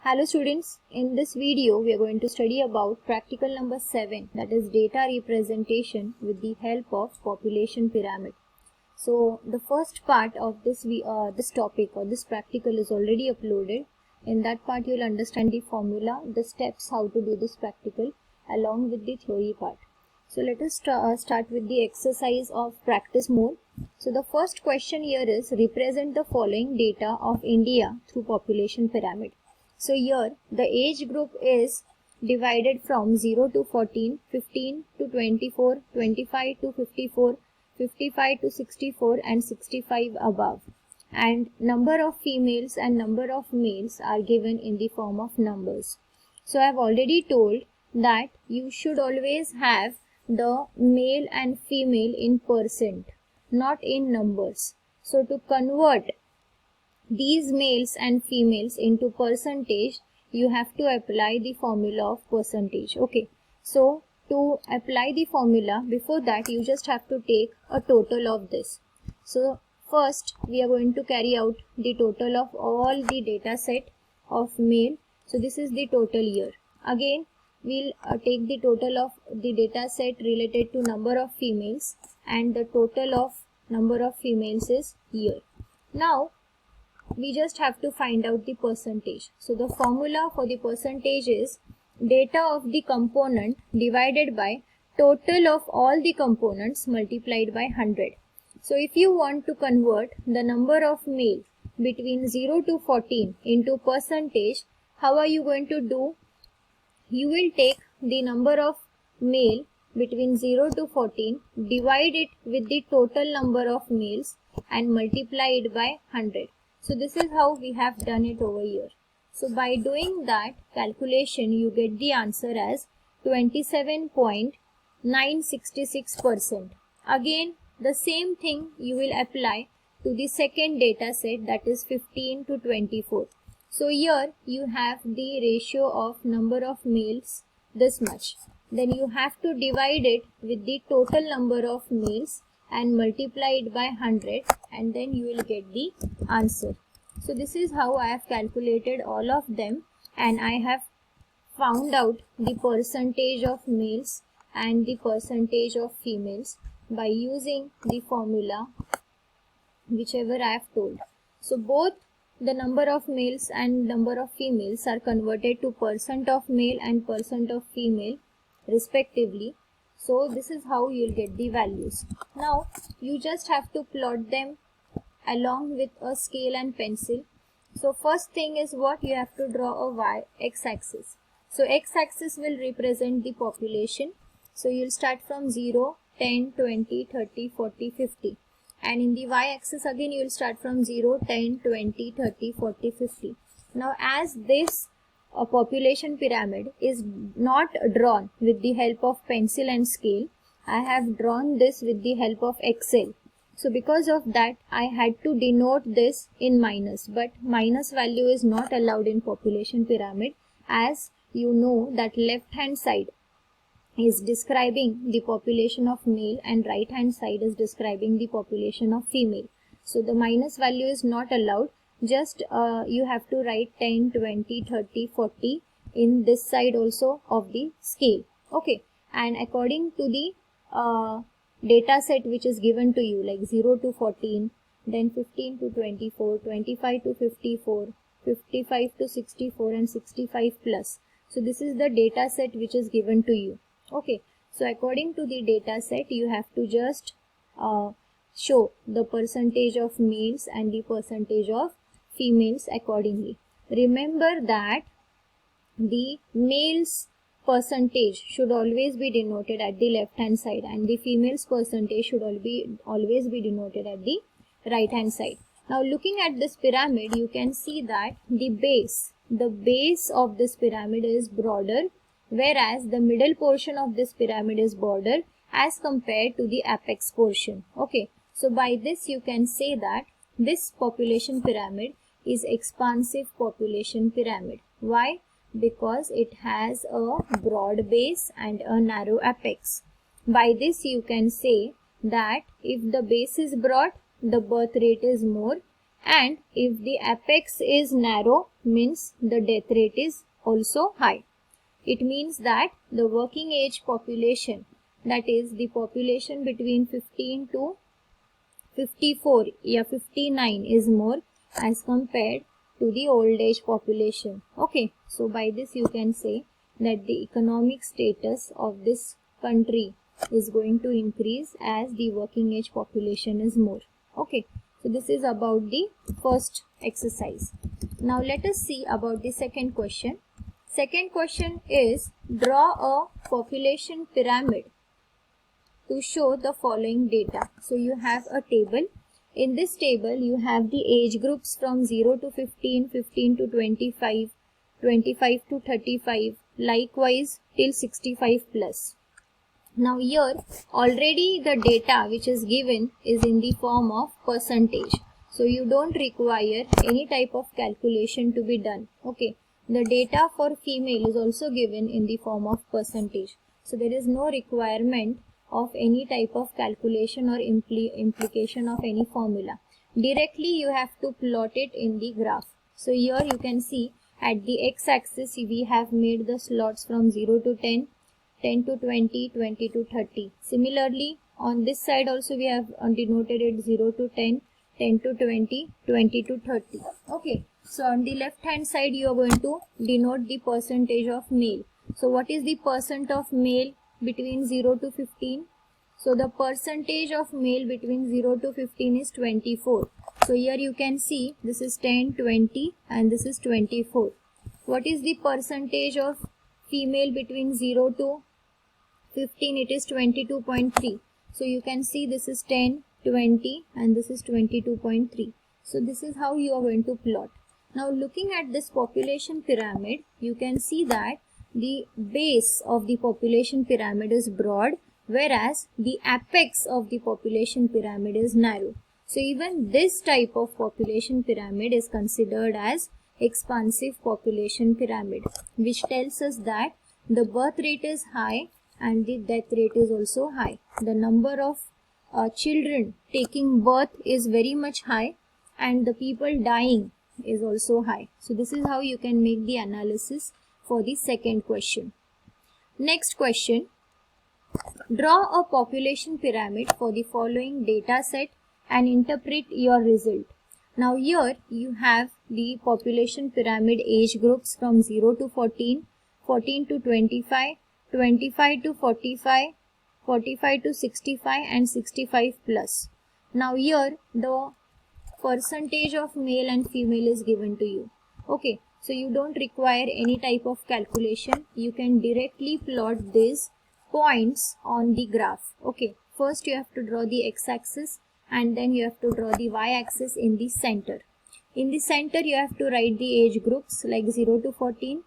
Hello students, in this video we are going to study about practical number 7, that is data representation with the help of population pyramid. So the first part of this topic or this practical is already uploaded. In that part you will understand the formula, the steps how to do this practical along with the theory part. So let us start with the exercise of practice mode. So the first question here is represent the following data of India through population pyramid. So here the age group is divided from 0 to 14, 15 to 24, 25 to 54, 55 to 64 and 65 above. And number of females and number of males are given in the form of numbers. So I have already told that you should always have the male and female in percent, not in numbers. So to convert these males and females into percentage, you have to apply the formula of percentage. Okay, so to apply the formula, before that you just have to take a total of this. So first we are going to carry out the total of all the data set of male. So this is the total here. Again we'll take the total of the data set related to number of females, and the total of number of females is here. Now we just have to find out the percentage. So the formula for the percentage is data of the component divided by total of all the components multiplied by 100. So if you want to convert the number of male between 0 to 14 into percentage, how are you going to do? You will take the number of male between 0 to 14, divide it with the total number of males and multiply it by 100. So this is how we have done it over here. So by doing that calculation, you get the answer as 27.966%. Again, the same thing you will apply to the second data set, that is 15 to 24. So here you have the ratio of number of males this much. Then you have to divide it with the total number of males and multiply it by 100, and then you will get the answer. So this is how I have calculated all of them, and I have found out the percentage of males and the percentage of females by using the formula whichever I have told. So both the number of males and number of females are converted to percent of male and percent of female respectively. So this is how you will get the values. Now you just have to plot them along with a scale and pencil. So first thing is what you have to draw a x-axis. So x-axis will represent the population. So you'll start from 0, 10, 20, 30, 40, 50. And in the y-axis again you will start from 0, 10, 20, 30, 40, 50. Now as this population pyramid is not drawn with the help of pencil and scale, I have drawn this with the help of Excel. So because of that I had to denote this in minus, but minus value is not allowed in population pyramid, as you know that left hand side is describing the population of male and right hand side is describing the population of female. So the minus value is not allowed. Just you have to write 10, 20, 30, 40 in this side also of the scale. Okay, and according to the data set which is given to you, like 0 to 14, then 15 to 24, 25 to 54, 55 to 64 and 65 plus. So this is the data set which is given to you. Okay, so according to the data set you have to just show the percentage of males and the percentage of females accordingly. Remember that the males percentage should always be denoted at the left hand side and the females percentage should always be denoted at the right hand side. Now looking at this pyramid, you can see that the base of this pyramid is broader, whereas the middle portion of this pyramid is broader as compared to the apex portion. Okay, so by this you can say that this population pyramid is expansive population pyramid. Why? Because it has a broad base and a narrow apex. By this you can say that if the base is broad, the birth rate is more, and if the apex is narrow, means the death rate is also high. It means that the working age population, that is the population between 15 to 54 या 59 is more as compared to the old age population. Okay, so by this you can say that the economic status of this country is going to increase as the working age population is more. Okay, so this is about the first exercise. Now let us see about the second question. Second question is, draw a population pyramid to show the following data. So you have a table. In this table you have the age groups from 0 to 15, 15 to 25, 25 to 35, likewise till 65 plus. Now here already the data which is given is in the form of percentage. So you don't require any type of calculation to be done. Okay. The data for female is also given in the form of percentage. So there is no requirement of any type of calculation or implication of any formula. Directly you have to plot it in the graph. So here you can see at the x-axis we have made the slots from 0 to 10, 10 to 20, 20 to 30. Similarly on this side also we have denoted it 0 to 10, 10 to 20, 20 to 30. Okay. So on the left hand side you are going to denote the percentage of male. So what is the percent of male between 0 to 15? So the percentage of male between 0 to 15 is 24. So here you can see this is 10, 20 and this is 24. What is the percentage of female between 0 to 15? It is 22.3. So you can see this is 10, 20 and this is 22.3. So this is how you are going to plot. Now looking at this population pyramid, you can see that the base of the population pyramid is broad, whereas the apex of the population pyramid is narrow. So even this type of population pyramid is considered as expansive population pyramid, which tells us that the birth rate is high and the death rate is also high. The number of children taking birth is very much high and the people dying is also high. So this is how you can make the analysis for the second question. Next question, draw a population pyramid for the following data set and interpret your result. Now here you have the population pyramid age groups from 0 to 14, 14 to 25, 25 to 45, 45 to 65 and 65 plus. Now here the percentage of male and female is given to you. Okay, so you don't require any type of calculation. You can directly plot these points on the graph. Okay, first you have to draw the x-axis and then you have to draw the y-axis in the center. In the center you have to write the age groups like 0 to 14,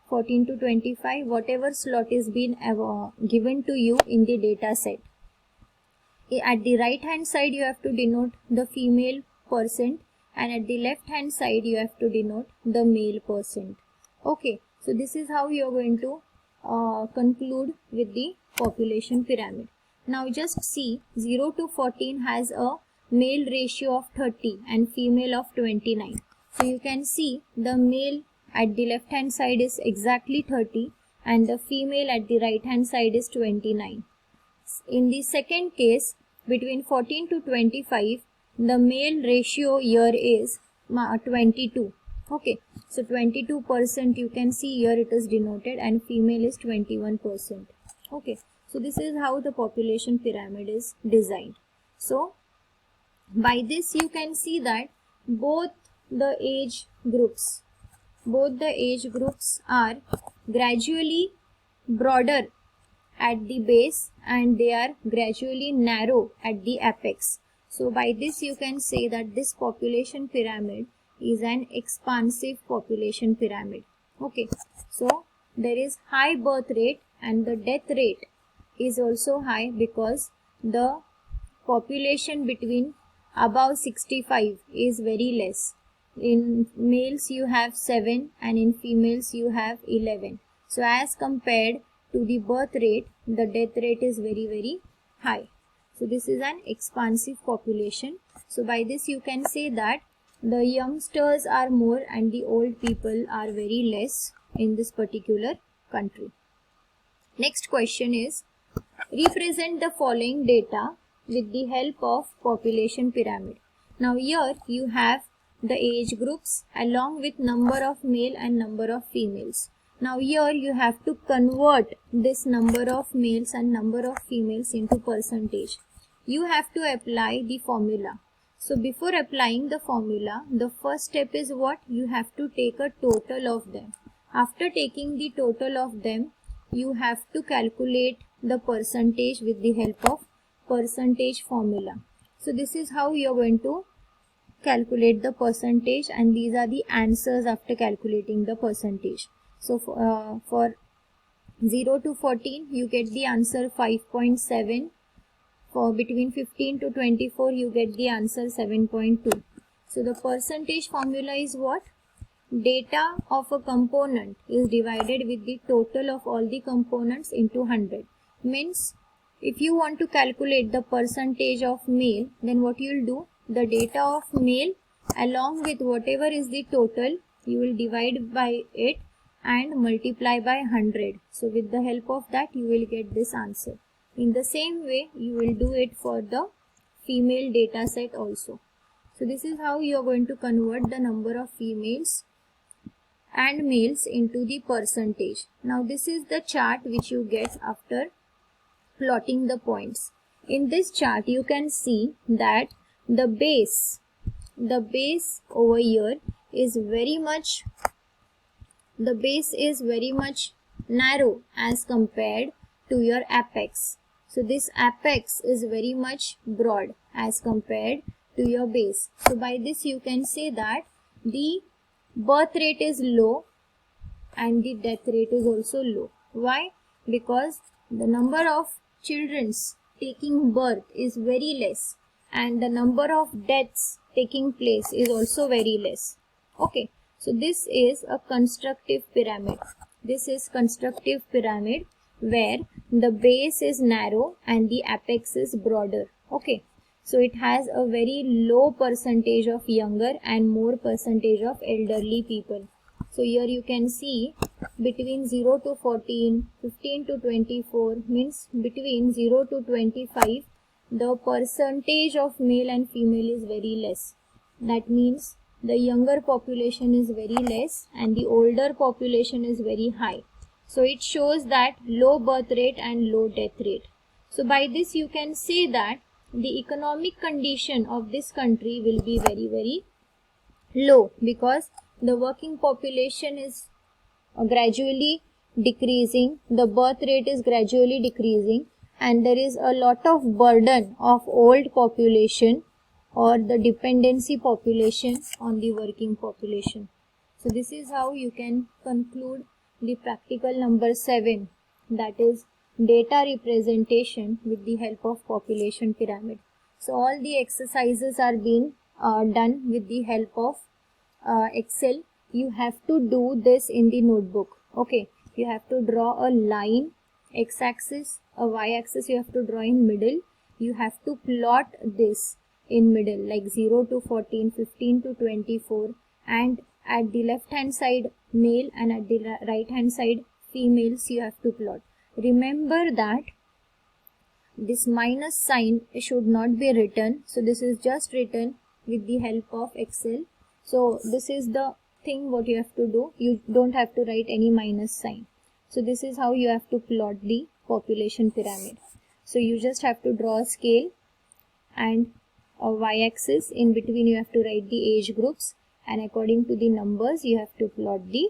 14 to 25, whatever slot is been given to you in the data set. At the right hand side you have to denote the female percent and at the left hand side you have to denote the male percent. Okay, so this is how you are going to conclude with the population pyramid. Now just see 0 to 14 has a male ratio of 30 and female of 29. So you can see the male at the left hand side is exactly 30 and the female at the right hand side is 29. In the second case, between 14 to 25, the male ratio here is 22. Okay, so 22% you can see here it is denoted and female is 21%. Okay, so this is how the population pyramid is designed. So by this you can see that both the age groups are gradually broader at the base and they are gradually narrow at the apex. So by this you can say that this population pyramid is an expansive population pyramid. Okay, so there is high birth rate and the death rate is also high because the population between above 65 is very less. In males you have 7 and in females you have 11. So as compared to the birth rate, the death rate is very high. So this is an expansive population. So by this you can say that the youngsters are more and the old people are very less in this particular country. Next question is, represent the following data with the help of population pyramid. Now here you have the age groups along with number of male and number of females. Now here you have to convert this number of males and number of females into percentage. You have to apply the formula. So before applying the formula, the first step is what? You have to take a total of them. After taking the total of them, you have to calculate the percentage with the help of percentage formula. So this is how you are going to calculate the percentage, and these are the answers after calculating the percentage. So for 0 to 14 you get the answer 5.7. For between 15 to 24 you get the answer 7.2. So the percentage formula is what? Data of a component is divided with the total of all the components into 100. Means if you want to calculate the percentage of male, then what you will do? The data of male along with whatever is the total, you will divide by it and multiply by 100. So with the help of that you will get this answer. In the same way you will do it for the female data set also. So this is how you are going to convert the number of females and males into the percentage. Now this is the chart which you get after plotting the points. In this chart you can see that the base over here is very much narrow as compared to your apex. So this apex is very much broad as compared to your base. So by this you can say that the birth rate is low and the death rate is also low. Why? Because the number of children taking birth is very less and the number of deaths taking place is also very less. Okay, so this is a constructive pyramid. This is constructive pyramid where the base is narrow and the apex is broader. Okay, so it has a very low percentage of younger and more percentage of elderly people. So here you can see between 0 to 14, 15 to 24 means between 0 to 25 the percentage of male and female is very less. That means the younger population is very less and the older population is very high. So it shows that low birth rate and low death rate. So by this you can say that the economic condition of this country will be very, very low because the working population is gradually decreasing, the birth rate is gradually decreasing, and there is a lot of burden of old population or the dependency population on the working population. So this is how you can conclude the practical number 7, that is data representation with the help of population pyramid. So all the exercises are being done with the help of Excel. You have to do this in the notebook. Okay, you have to draw a line, x-axis, a y-axis you have to draw in middle. You have to plot this in middle like 0 to 14, 15 to 24, and at the left hand side male and at the right hand side females you have to plot. Remember that this minus sign should not be written, so this is just written with the help of Excel. So this is the thing what you have to do. You don't have to write any minus sign. So this is how you have to plot the population pyramid. So you just have to draw a scale and a y-axis. In between you have to write the age groups, and according to the numbers you have to plot the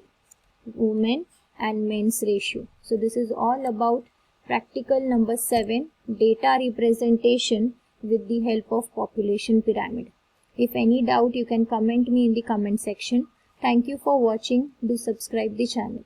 women and men's ratio. So this is all about practical number 7, data representation with the help of population pyramid. If any doubt you can comment me in the comment section. Thank you for watching. Do subscribe the channel.